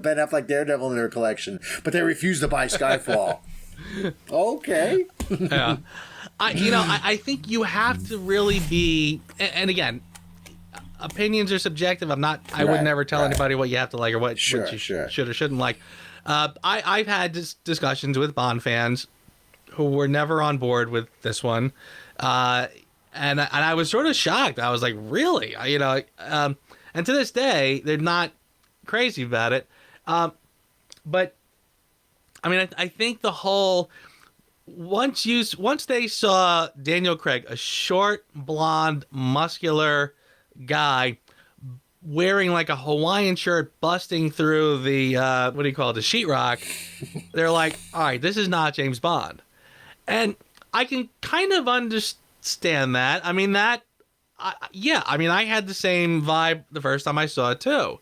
Ben Affleck Daredevil in their collection, but they refuse to buy Skyfall. Okay. Yeah. I think you have to really be, and again, opinions are subjective. I would never tell anybody what you have to like or what you should or shouldn't like. I've had discussions with Bond fans who were never on board with this one. And I was sort of shocked. I was like, really? And to this day, they're not crazy about it. But I mean, I think the whole once they saw Daniel Craig, a short, blonde, muscular guy wearing like a Hawaiian shirt, busting through the what do you call it, the sheetrock, they're like, all right, this is not James Bond. And I can kind of understand that. I mean, I had the same vibe the first time I saw it too.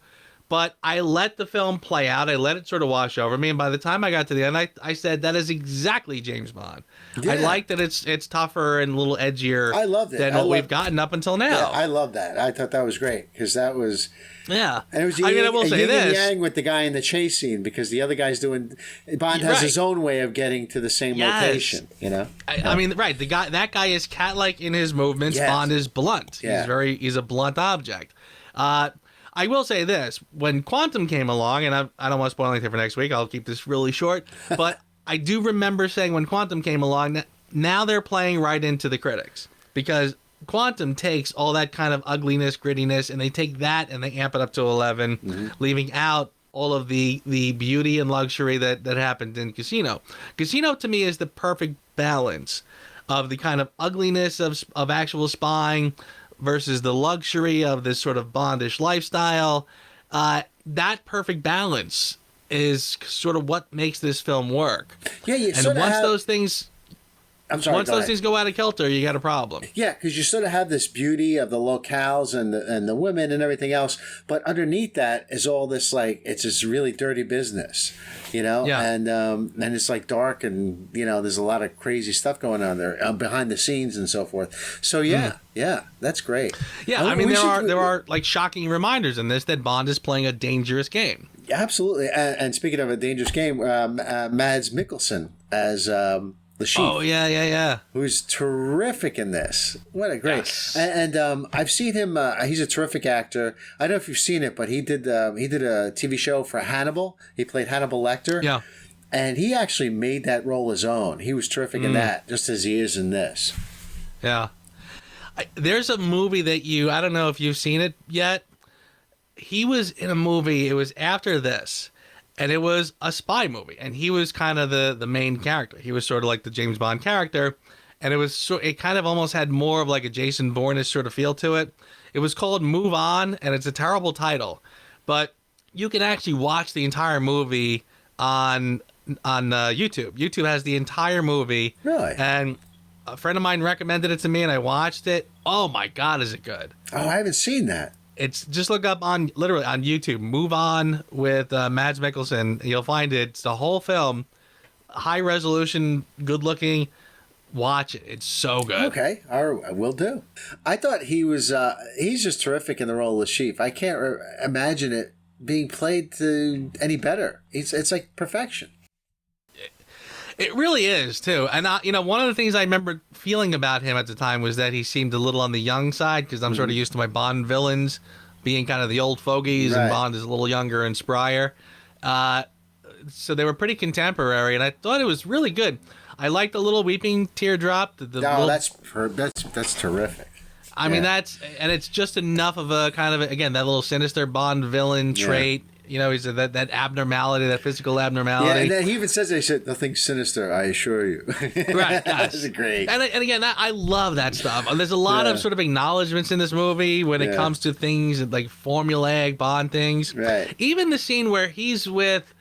But I let the film play out. I let it sort of wash over me. And by the time I got to the end, I said, that is exactly James Bond. Yeah. I like that it's tougher and a little edgier than what we've gotten up until now. Yeah, I love that. I thought that was great because that was... Yeah. And it was I will say this. yang with the guy in the chase scene because the other guy's doing... Bond has his own way of getting to the same location, I mean, right. That guy is cat-like in his movements. Yes. Bond is blunt. Yeah. He's a blunt object. I will say this. When Quantum came along, and I don't want to spoil anything for next week. I'll keep this really short. But I do remember saying when Quantum came along, now they're playing right into the critics. Because Quantum takes all that kind of ugliness, grittiness, and they take that and they amp it up to 11, leaving out all of the beauty and luxury that happened in Casino. Casino, to me, is the perfect balance of the kind of ugliness of actual spying versus the luxury of this sort of Bondish lifestyle. That perfect balance is sort of what makes this film work. Yeah, those things go out of kilter, you got a problem. Yeah, because you sort of have this beauty of the locales and the women and everything else, but underneath that is all this like it's this really dirty business, Yeah. And it's like dark and there's a lot of crazy stuff going on there behind the scenes and so forth. So yeah, that's great. Yeah, I mean there are like shocking reminders in this that Bond is playing a dangerous game. Absolutely, and speaking of a dangerous game, Mads Mikkelsen as. The Chief. Oh, yeah. Who's terrific in this. What a great. Yes. And I've seen him. He's a terrific actor. I don't know if you've seen it, but he did a TV show for Hannibal. He played Hannibal Lecter. Yeah. And he actually made that role his own. He was terrific in that, just as he is in this. Yeah. There's a movie that I don't know if you've seen it yet. He was in a movie. It was after this. And it was a spy movie, and he was kind of the main character. He was sort of like the James Bond character, and it kind of almost had more of like a Jason Bourne-ish sort of feel to it. It was called Move On, and it's a terrible title, but you can actually watch the entire movie on YouTube. YouTube has the entire movie. Really? And a friend of mine recommended it to me, and I watched it. Oh my God, is it good? Oh, I haven't seen that. It's just look up literally on YouTube, Move On with Mads Mikkelsen. You'll find it. It's the whole film, high resolution, good looking. Watch it. It's so good. Okay, I will do. I thought he's just terrific in the role of Chief. I can't imagine it being played to any better. It's like perfection. It really is too. And one of the things I remember feeling about him at the time was that he seemed a little on the young side because I'm sort of used to my Bond villains being kind of the old fogies, and Bond is a little younger and sprier. So they were pretty contemporary, and I thought it was really good. I liked the little weeping teardrop. That's terrific. I mean, it's just enough of a kind of again that little sinister Bond villain trait. He's that abnormality, that physical abnormality. Yeah, and then he even says, "They said nothing sinister, I assure you." Right, that's great. And again, I love that stuff. There's a lot of sort of acknowledgments in this movie when it comes to things like formulaic Bond things. Right. Even the scene where he's with,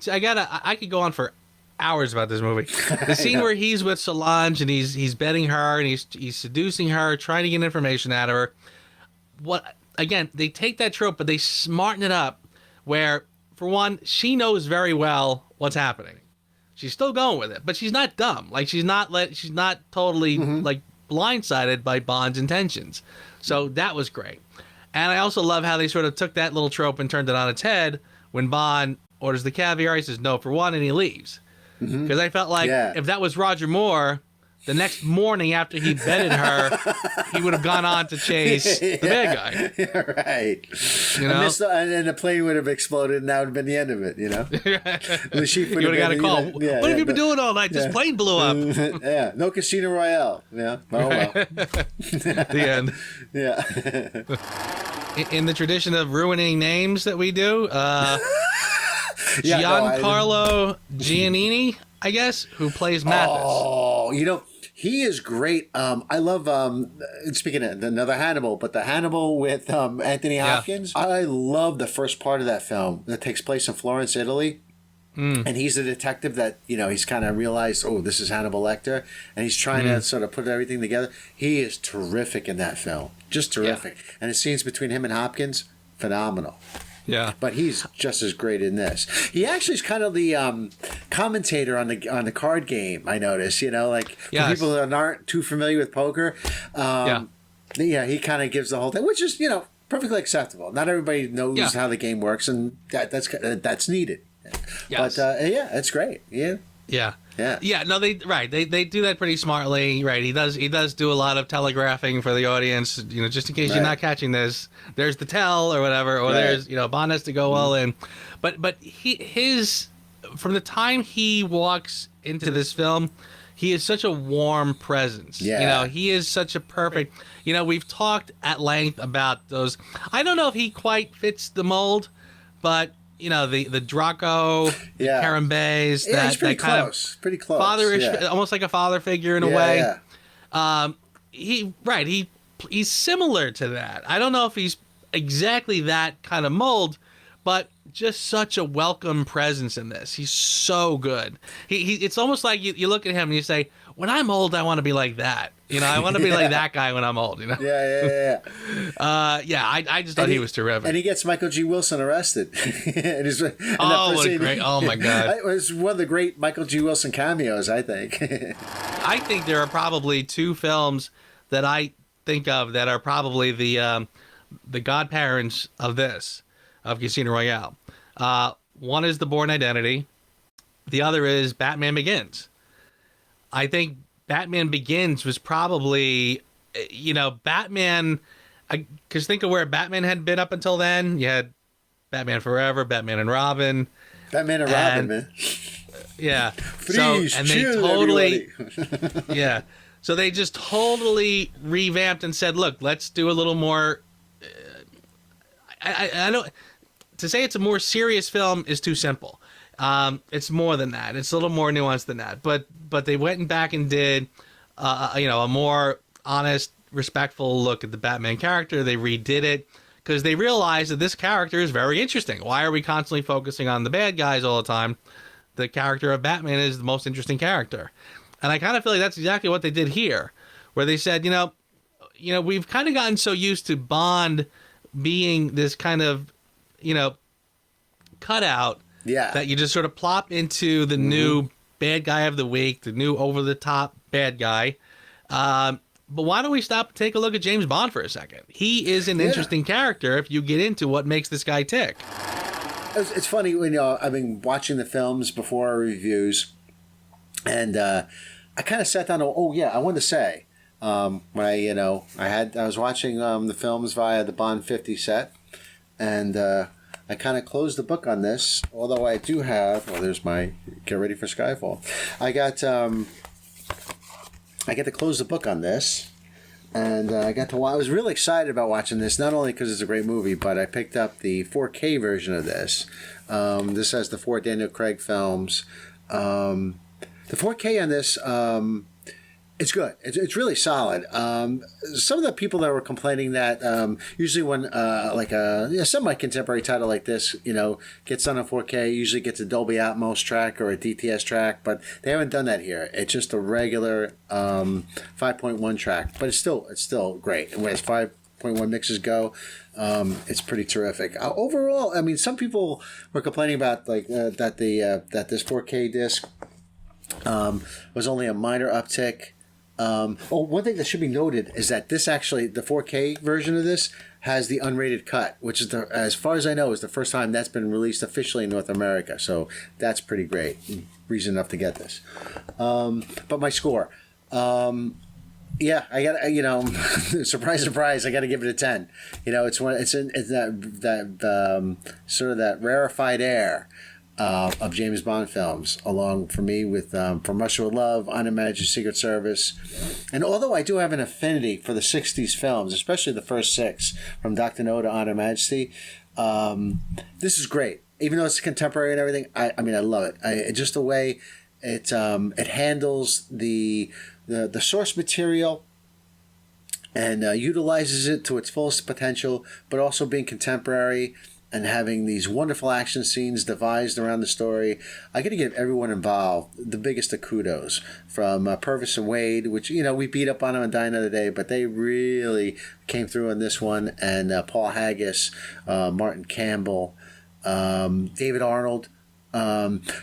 I could go on for hours about this movie. The scene where he's with Solange and he's betting her and he's seducing her, trying to get information out of her. Again, they take that trope, but they smarten it up. Where, for one, she knows very well what's happening. She's still going with it, but she's not dumb. Like she's not totally like blindsided by Bond's intentions. So that was great. And I also love how they sort of took that little trope and turned it on its head when Bond orders the caviar. He says no for one, and he leaves. Because I felt like if that was Roger Moore, the next morning after he bedded her, he would have gone on to chase the bad guy. Yeah, right. You know? And the plane would have exploded, and that would have been the end of it, you know? The sheep You would have got a call. What have you been doing all night? This plane blew up. Yeah, no Casino Royale. Yeah, oh well. The end. Yeah. In the tradition of ruining names that we do, Yeah, Giancarlo Giannini, I guess, who plays Mathis. Oh, you know, he is great. I love, speaking of another Hannibal, but the Hannibal with Anthony Hopkins. I love the first part of that film that takes place in Florence, Italy. And he's a detective that, you know, he's kind of realized, oh, this is Hannibal Lecter. And he's trying to sort of put everything together. He is terrific in that film. Just terrific. Yeah. And the scenes between him and Hopkins, phenomenal. Yeah, but he's just as great in this. He actually is kind of the commentator on the card game. I notice, you know, like for people that aren't too familiar with poker. He kind of gives the whole thing, which is, you know, perfectly acceptable. Not everybody knows how the game works, and that's needed. Yes. But it's great. Yeah. No, they do that pretty smartly, right? He does do a lot of telegraphing for the audience, you know, just in case you're not catching this. There's the tell or whatever, or there's, you know, Bond has to go all in. But his from the time he walks into this film, he is such a warm presence. Yeah. You know, he is such a perfect. You know, we've talked at length about those. I don't know if he quite fits the mold, but. You know, the Draco, the Carambays, he's pretty close. Pretty close. Fatherish, almost like a father figure in a way. Yeah. He's similar to that. I don't know if he's exactly that kind of mold, but just such a welcome presence in this. He's so good. It's almost like you look at him and you say, when I'm old, I want to be like that. You know, I want to be like that guy when I'm old, you know? I just thought he was terrific. And he gets Michael G. Wilson arrested. Oh, my God. It was one of the great Michael G. Wilson cameos, I think. I think there are probably two films that I think of that are probably the godparents of Casino Royale. One is The Bourne Identity. The other is Batman Begins. I think Batman Begins was probably, you know, Batman, because think of where Batman had been up until then. You had Batman Forever, Batman and Robin. Batman and Robin, man. Yeah. Please, So they just totally revamped and said, look, let's do a little more. I don't. To say it's a more serious film is too simple. It's more than that. It's a little more nuanced than that. But they went back and did, a more honest, respectful look at the Batman character. They redid it because they realized that this character is very interesting. Why are we constantly focusing on the bad guys all the time? The character of Batman is the most interesting character. And I kind of feel like that's exactly what they did here, where they said, you know, we've kind of gotten so used to Bond being this kind of, you know, cutout that you just sort of plop into the new bad guy of the week, the new over-the-top bad guy. But why don't we stop and take a look at James Bond for a second? He is an interesting character if you get into what makes this guy tick. It's funny when I've been watching the films before our reviews, and I kind of sat down. I wanted to say when I was watching the films via the Bond 50 set, and I kind of closed the book on this. Although I do have, there's my Get Ready for Skyfall. I got to close the book on this. And I was really excited about watching this, not only because it's a great movie, but I picked up the 4K version of this. This has the 4 Daniel Craig films. The 4K on this, it's good. It's really solid. Some of the people that were complaining that usually when a semi-contemporary title like this, gets done on 4K, usually gets a Dolby Atmos track or a DTS track, but they haven't done that here. It's just a regular 5.1 track, but it's still great. And as 5.1 mixes go, it's pretty terrific. Overall, I mean, some people were complaining about that this 4K disc Was only a minor uptick. One thing that should be noted is that this actually, the 4K version of this has the unrated cut, which is, as far as I know, is the first time that's been released officially in North America. So that's pretty great. Reason enough to get this. But my score. Yeah, I got surprise, surprise. I got to give it a 10. It's that sort of that rarefied air of James Bond films, along for me with From Russia with Love, On Her Majesty's Secret Service, and although I do have an affinity for the '60s films, especially the first 6, from Dr. No to On Her Majesty, this is great. Even though it's contemporary and everything, I mean I love it. Just the way it handles the source material and utilizes it to its fullest potential, but also being contemporary and having these wonderful action scenes devised around the story. I got to give everyone involved the biggest of kudos, from Purvis and Wade, which, we beat up on them and Die Another Day, but they really came through in this one, and Paul Haggis, Martin Campbell, David Arnold,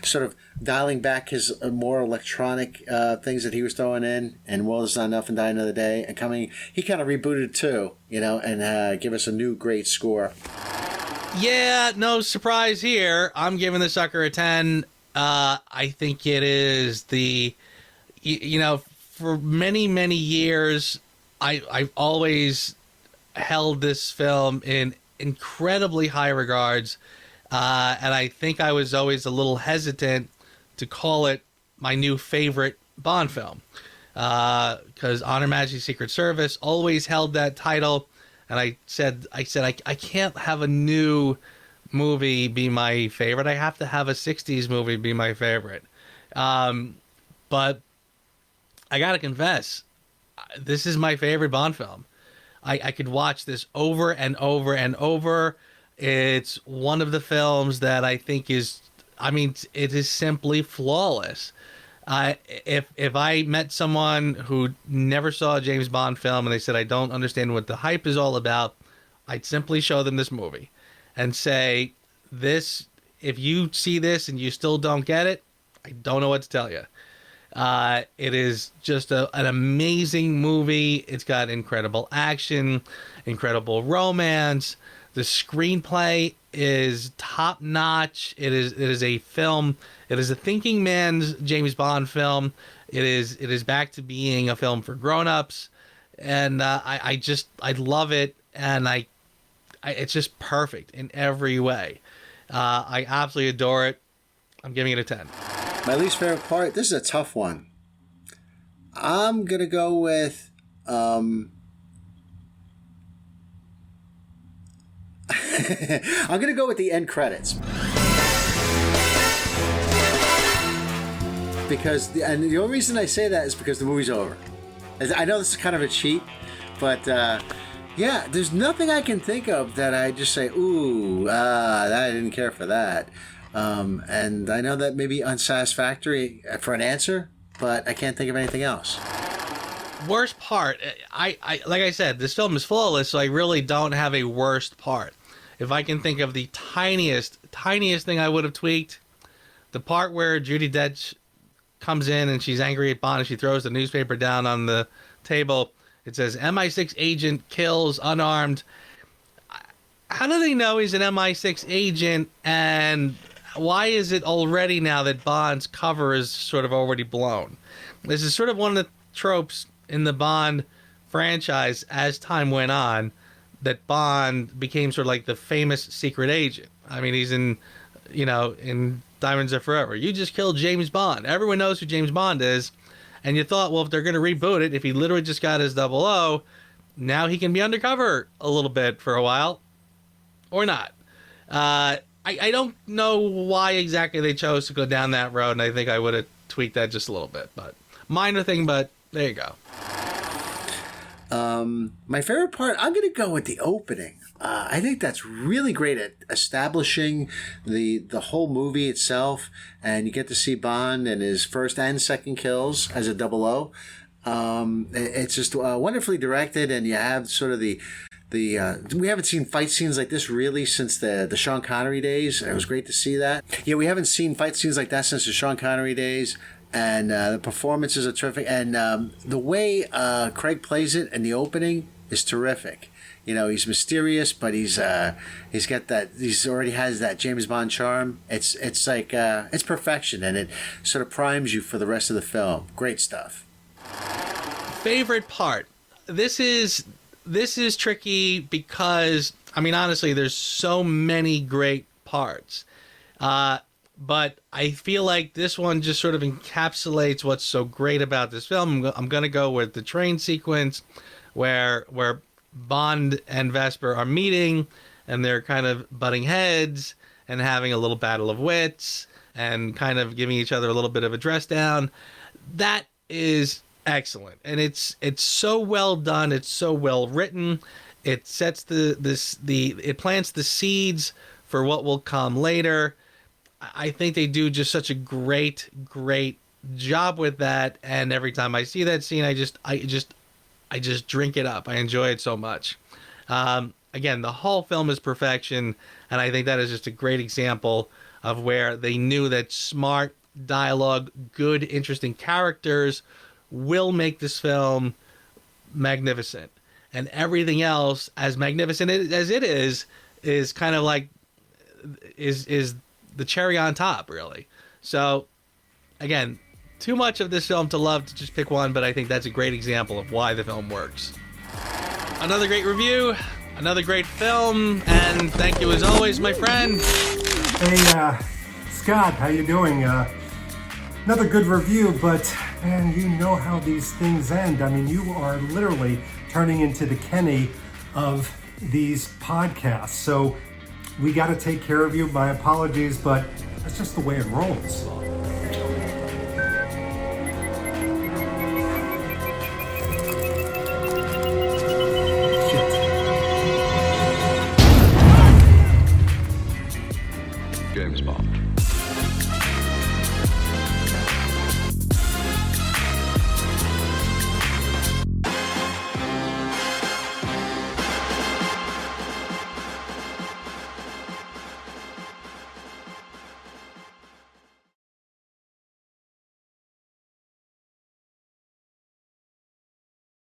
sort of dialing back his more electronic things that he was throwing in, and World Is Not Enough and Die Another Day, and he kind of rebooted too, and give us a new great score. Yeah, no surprise here. I'm giving the sucker a 10. I think it is for many, many years, I've always held this film in incredibly high regards. And I think I was always a little hesitant to call it my new favorite Bond film. Because On Her Majesty's Secret Service always held that title. And I said I can't have a new movie be my favorite. I have to have a 60s movie be my favorite. But I got to confess, this is my favorite Bond film. I could watch this over and over and over. It's one of the films that I think it is simply flawless. If I met someone who never saw a James Bond film and they said, I don't understand what the hype is all about, I'd simply show them this movie and say, if you see this and you still don't get it, I don't know what to tell you. It is just an amazing movie. It's got incredible action, incredible romance. The screenplay is top notch. It is a film. It is a thinking man's James Bond film. It is back to being a film for grown-ups, and I love it, and it's just perfect in every way. I absolutely adore it. I'm giving it a 10. My least favorite part. This is a tough one. I'm gonna go with. I'm going to go with the end credits. And the only reason I say that is because the movie's over. I know this is kind of a cheat, but yeah, there's nothing I can think of that I just say, ooh, I didn't care for that. And I know that may be unsatisfactory for an answer, but I can't think of anything else. Worst part, I like I said, this film is flawless, so I really don't have a worst part. If I can think of the tiniest thing I would have tweaked, the part where Judi Dench comes in and she's angry at Bond and she throws the newspaper down on the table. It says, MI6 agent kills unarmed. How do they know he's an MI6 agent, and why is it already now that Bond's cover is sort of already blown? This is sort of one of the tropes in the Bond franchise as time went on, that Bond became sort of like the famous secret agent. I mean, he's in Diamonds Are Forever. You just killed James Bond. Everyone knows who James Bond is. And you thought, well, if they're going to reboot it, if he literally just got his 00, now he can be undercover a little bit for a while. Or not. I don't know why exactly they chose to go down that road, and I think I would have tweaked that just a little bit. But minor thing, but there you go. My favorite part, I'm going to go with the opening. I think that's really great at establishing the whole movie itself, and you get to see Bond and his first and second kills as a 00. It's just wonderfully directed, and you have sort of the we haven't seen fight scenes like this really since the Sean Connery days. It was great to see that. Yeah, we haven't seen fight scenes like that since the Sean Connery days. and the performances are terrific. And the way Craig plays it in the opening is terrific. You know, he's mysterious, but he's got that. He's already has that James Bond charm. It's like it's perfection, and it sort of primes you for the rest of the film. Great stuff. Favorite part. This is tricky because I mean honestly, there's so many great parts, but I feel like this one just sort of encapsulates what's so great about this film. I'm gonna go with the train sequence, where Bond and Vesper are meeting and they're kind of butting heads and having a little battle of wits and kind of giving each other a little bit of a dress down. That is excellent, and it's so well done. It's so well written. It sets it plants the seeds for what will come later. I think they do just such a great job with that, and every time I see that scene, I just drink it up. I enjoy it so much. Again, the whole film is perfection, and I think that is just a great example of where they knew that smart dialogue, good, interesting characters will make this film magnificent. And everything else, as magnificent as it is kind of like, is the cherry on top, really. So, again, too much of this film to love to just pick one, but I think that's a great example of why the film works. Another great review, another great film, and thank you as always, my friend. Hey, Scott, how you doing? Another good review, but man, you know how these things end. I mean, you are literally turning into the Kenny of these podcasts. So we got to take care of you. My apologies, but that's just the way it rolls. James Bond.